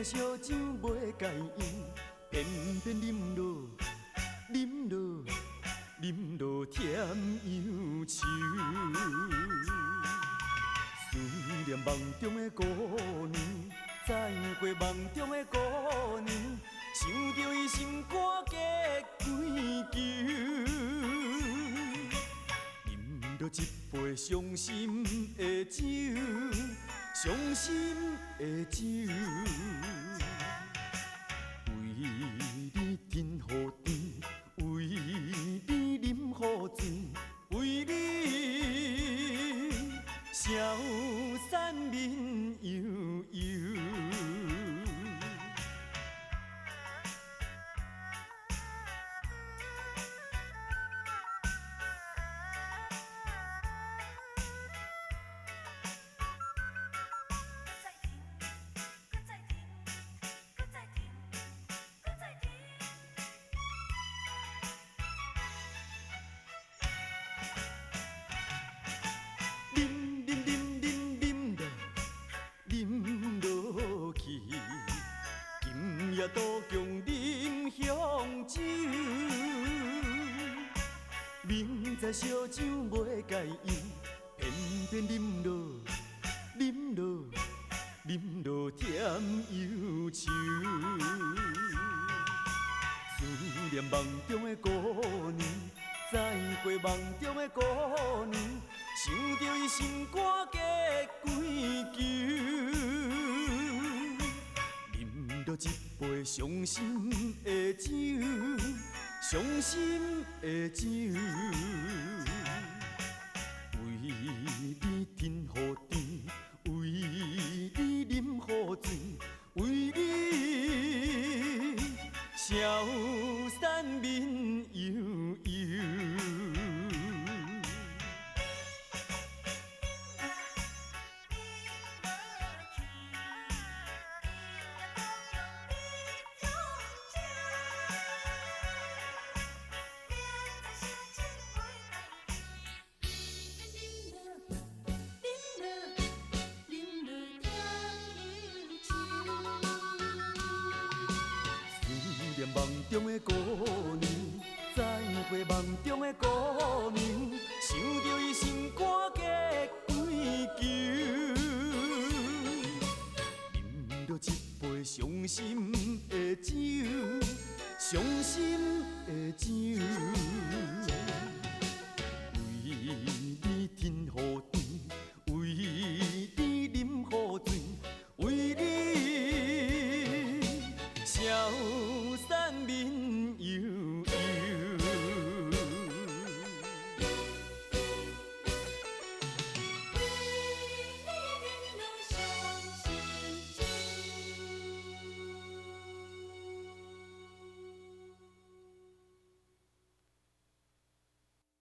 的烧酒袂解饮，偏偏饮落，饮落，饮落甜忧愁。思念梦中的姑娘，再过梦中的姑娘，想着伊心肝结几球。饮着一杯伤心的酒，伤心的酒。为你甜予甜，为你饮予醉，为你消散面悠悠。饮落去，今夜都强饮香酒。明知烧酒袂解饮，偏偏饮落，饮落，饮落甜忧愁。思念梦中的姑娘，再过梦中的姑娘，想着伊心肝结几球。饮着一杯伤心的酒，伤心的酒。为你甜予甜，为你饮予醉，为你消散面悠悠。梦中的姑娘，再过梦中的姑娘，想着伊心肝结几球。饮着一杯伤心的酒，伤心的酒。